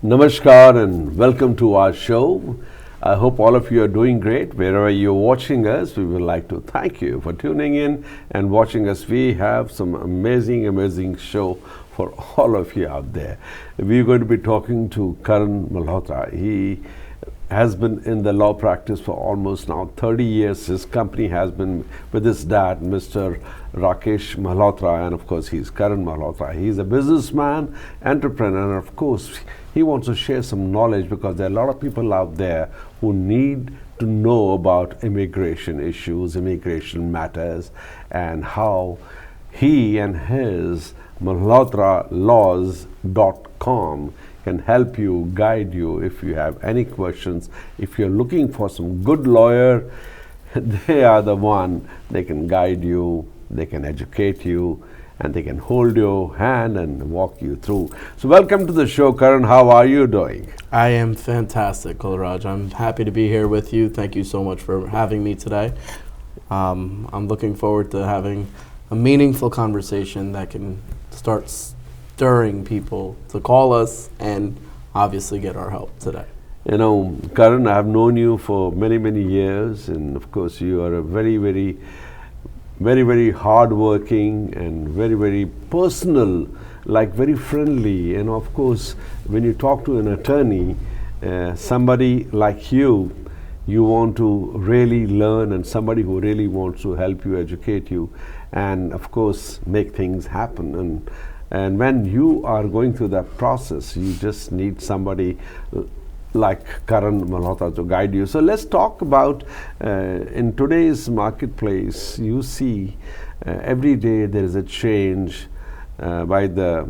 Namaskar and welcome to our show. I hope all of you are doing great. Wherever you're watching us, we would like to thank you for tuning in and watching us. We have some amazing show for all of you out there. We're going to be talking to Karan Malhotra. He has been in the law practice for almost now 30 years. His company has been with his dad, Mr. Rakesh Malhotra, and of course he's Karan Malhotra. He's a businessman, entrepreneur, and of course he wants to share some knowledge because there are a lot of people out there who need to know about immigration issues, immigration matters, and how he and his malhotralaws.com can help you, guide you if you have any questions. If you're looking for some good lawyer, they are the one. They can guide you, they can educate you, and they can hold your hand and walk you through. So welcome to the show, Karan. How are you doing? I am fantastic, Kularaj. I'm happy to be here with you. Thank you so much for having me today. I'm looking forward to having a meaningful conversation that can start stirring people to call us and obviously get our help today. You know, Karan, I've known you for many years, and of course you are a very hardworking and very personal, like very friendly. And of course, when you talk to an attorney, somebody like you want to really learn, and somebody who really wants to help you, educate you, and of course make things happen. And when you are going through that process, you just need somebody like Karan Malhotra to guide you. So let's talk about in today's marketplace, you see every day there is a change by the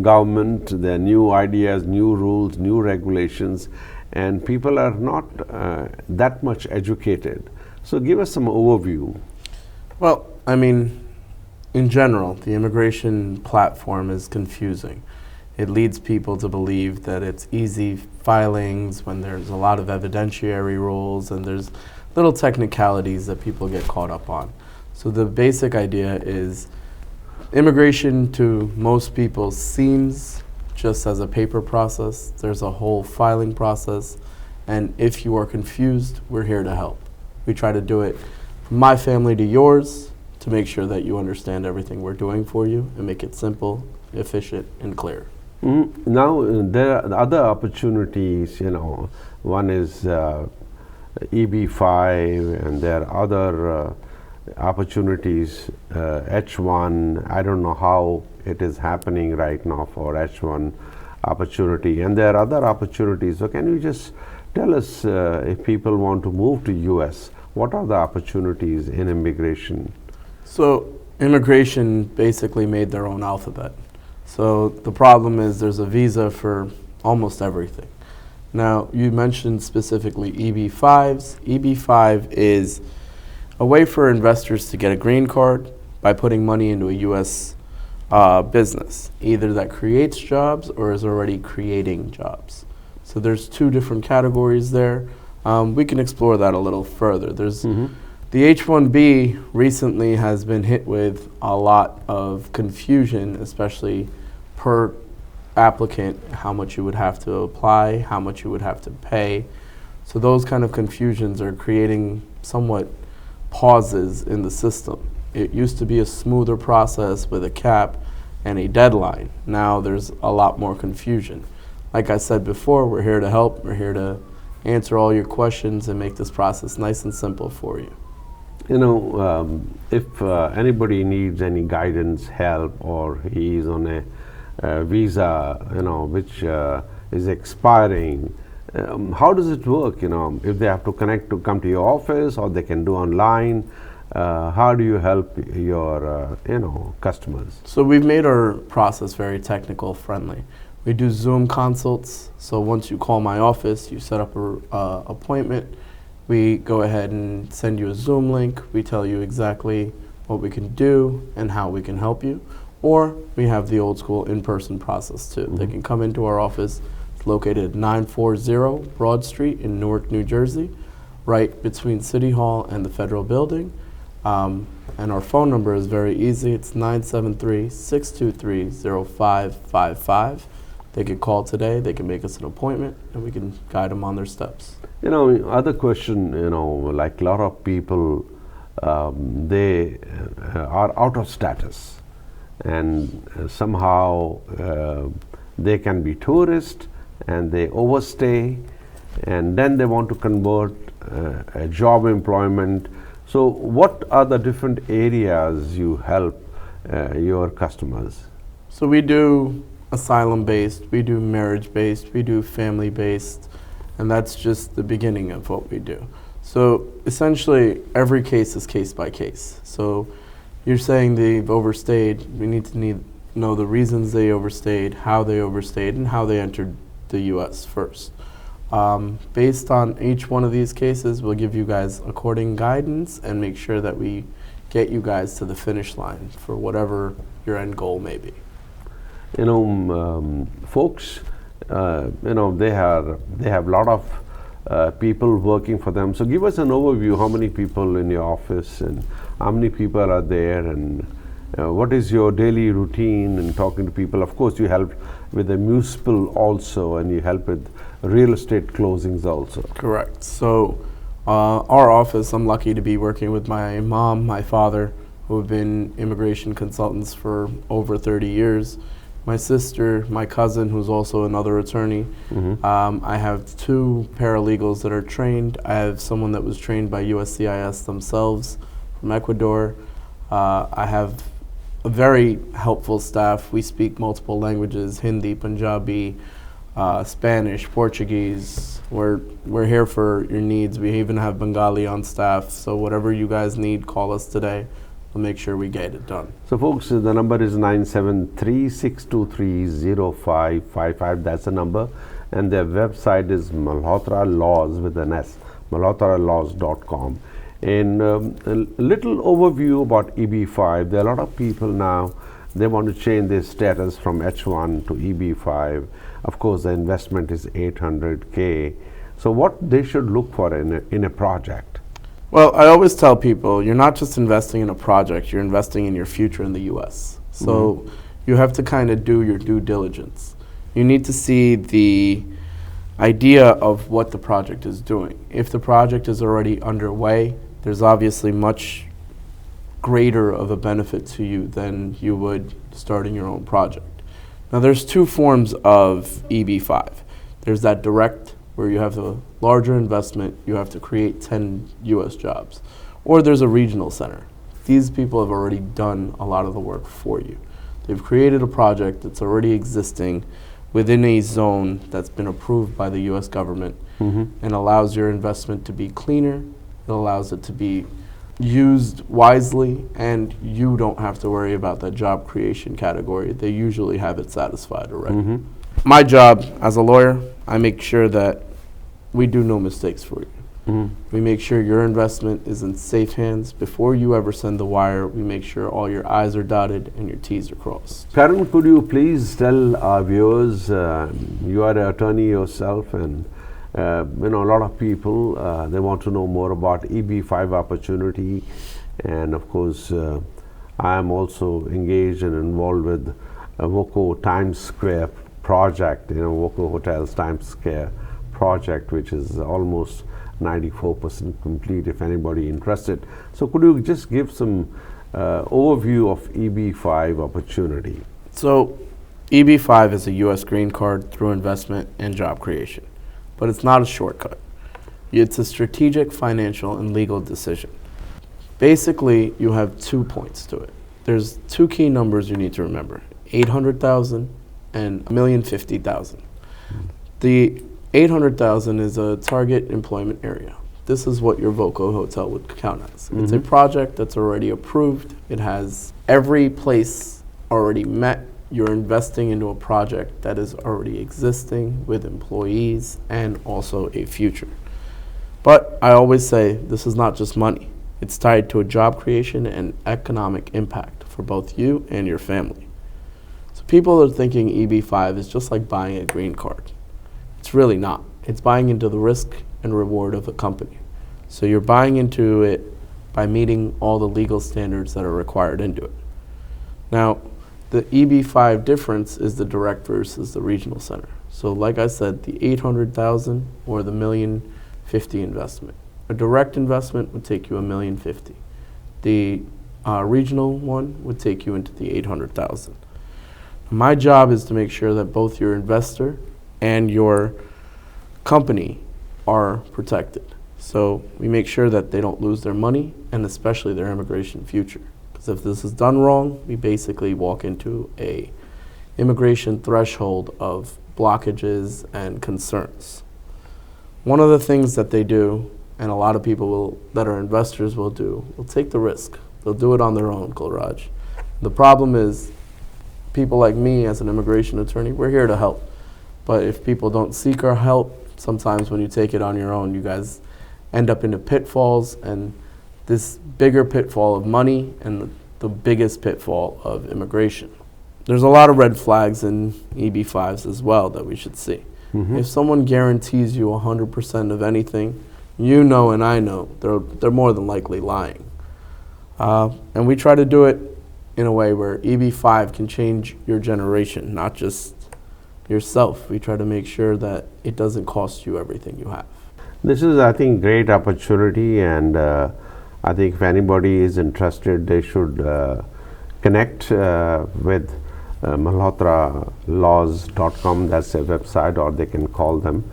government, there are new ideas, new rules, new regulations, and people are not that much educated. So give us some overview. Well, I mean, in general, the immigration platform is confusing. It leads people to believe that it's easy filings when there's a lot of evidentiary rules and there's little technicalities that people get caught up on. So the basic idea is immigration to most people seems just as a paper process. There's a whole filing process, and if you are confused, we're here to help. We try to do it from my family to yours to make sure that you understand everything we're doing for you and make it simple, efficient, and clear. Now there are other opportunities, you know, one is EB5, and there are other opportunities, H1. I don't know how it is happening right now for H1 opportunity, and there are other opportunities. So can you just tell us if people want to move to US, what are the opportunities in immigration? So immigration basically made their own alphabet. So the problem is there's a visa for almost everything. Now, you mentioned specifically EB5s. EB5 is a way for investors to get a green card by putting money into a U.S. Business, either that creates jobs or is already creating jobs. So there's two different categories there. We can explore that a little further. There's the H-1B recently has been hit with a lot of confusion, especially per applicant, how much you would have to apply, how much you would have to pay. So those kind of confusions are creating somewhat pauses in the system. It used to be a smoother process with a cap and a deadline. Now there's a lot more confusion. Like I said before, we're here to help. We're here to answer all your questions and make this process nice and simple for you. You know, if anybody needs any guidance, help, or he is on a visa, you know, which is expiring, how does it work? You know, if they have to connect to come to your office or they can do online, how do you help your customers? So we've made our process very technical friendly. We do Zoom consults. So once you call my office, you set up an appointment. We go ahead and send you a Zoom link. We tell you exactly what we can do and how we can help you. Or we have the old school in-person process too. They can come into our office. It's located at 940 Broad Street in Newark, New Jersey, right between City Hall and the Federal Building. And our phone number is very easy. It's 973-623-0555. They could call today, they can make us an appointment, and we can guide them on their steps. Other question, like a lot of people, they are out of status, and somehow they can be tourists and they overstay, and then they want to convert a job employment. So what are the different areas you help your customers? So we do asylum-based, we do marriage-based, we do family-based, and that's just the beginning of what we do. So essentially, every case is case by case. So you're saying they've overstayed, we need to know the reasons they overstayed, and how they entered the U.S. first. Based on each one of these cases, we'll give you guys according guidance and make sure that we get you guys to the finish line for whatever your end goal may be. Folks, they have a lot of people working for them. So give us an overview, how many people in your office and how many people are there, and what is your daily routine in talking to people? Of course, you help with the municipal also, and you help with real estate closings also. Correct. So our office, I'm lucky to be working with my mom, my father, who have been immigration consultants for over 30 years. My sister, my cousin, who's also another attorney. I have 2 paralegals that are trained. I have someone that was trained by USCIS themselves from Ecuador. I have a very helpful staff. We speak multiple languages: Hindi, Punjabi, Spanish, Portuguese. We're here for your needs. We even have Bengali on staff. So whatever you guys need, call us today. We'll make sure we get it done. So folks, the number is 973-623-0555. That's the number. And their website is Malhotra Laws with an S, malhotralaws.com. And a little overview about EB5. There are a lot of people now, they want to change their status from H1 to EB5. Of course, the investment is $800K. So what they should look for in a project? Well, I always tell people, you're not just investing in a project, you're investing in your future in the U.S. So you have to kind of do your due diligence. You need to see the idea of what the project is doing. If the project is already underway, there's obviously much greater of a benefit to you than you would starting your own project. Now, there's 2 forms of EB5. There's that direct, where you have a larger investment, you have to create 10 U.S. jobs. Or there's a regional center. These people have already done a lot of the work for you. They've created a project that's already existing within a zone that's been approved by the U.S. government and allows your investment to be cleaner, it allows it to be used wisely, and you don't have to worry about that job creation category. They usually have it satisfied already. My job as a lawyer, I make sure that we do no mistakes for you. We make sure your investment is in safe hands. Before you ever send the wire, we make sure all your I's are dotted and your T's are crossed. Karan, could you please tell our viewers, you are an attorney yourself, and a lot of people, they want to know more about EB5 opportunity. And of course, I am also engaged and involved with Voco Times Square project, Voco Hotels Times Square project, which is almost 94% complete, if anybody interested. So could you just give some overview of EB5 opportunity? So EB5 is a U.S. green card through investment and job creation, but it's not a shortcut. It's a strategic, financial, and legal decision. Basically, you have 2 points to it. There's 2 key numbers you need to remember: 800,000 and 1,050,000. The 800,000 is a target employment area. This is what your Voco hotel would count as. It's a project that's already approved. It has every place already met. You're investing into a project that is already existing with employees and also a future. But I always say this is not just money. It's tied to a job creation and economic impact for both you and your family. So people are thinking EB5 is just like buying a green card. It's really not. It's buying into the risk and reward of a company. So you're buying into it by meeting all the legal standards that are required into it. Now, The EB5 difference is the direct versus the regional center. So like I said, the 800,000 or the $1,050,000 investment. A direct investment would take you $1,050,000. The regional one would take you into the 800,000. My job is to make sure that both your investor and your company are protected. So we make sure that they don't lose their money and especially their immigration future. Because if this is done wrong, we basically walk into a immigration threshold of blockages and concerns. One of the things that they do, and a lot of people that are investors will do, will take the risk. They'll do it on their own, Kulraj. The problem is people like me as an immigration attorney, we're here to help. But if people don't seek our help, sometimes when you take it on your own, you guys end up into pitfalls, and this bigger pitfall of money and the biggest pitfall of immigration. There's a lot of red flags in EB5s as well that we should see. If someone guarantees you 100% of anything, you know and I know they're more than likely lying. And we try to do it in a way where EB5 can change your generation, not just yourself. We try to make sure that it doesn't cost you everything you have. This is, I think, great opportunity, and I think if anybody is interested, they should connect with malhotralaws.com. That's their website, or they can call them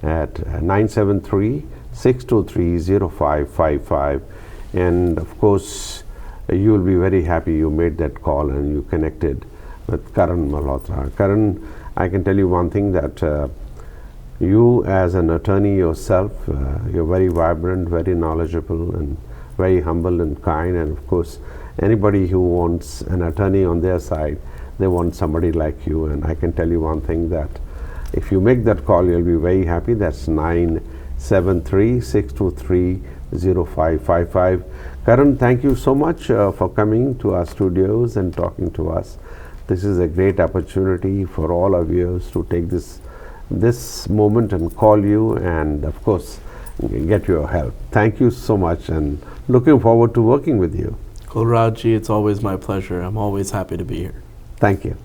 at 973-623-0555. And of course, you will be very happy you made that call and you connected with Karan Malhotra. Karan, I can tell you one thing, that you as an attorney yourself, you're very vibrant, very knowledgeable, and very humble and kind. And of course, anybody who wants an attorney on their side, they want somebody like you. And I can tell you one thing, that if you make that call, you'll be very happy. That's 973-623-0555. Karan, thank you so much for coming to our studios and talking to us. This is a great opportunity for all of you to take this moment and call you, and of course get your help. Thank you so much, and looking forward to working with you. Kulraj, it's always my pleasure. I'm always happy to be here. Thank you.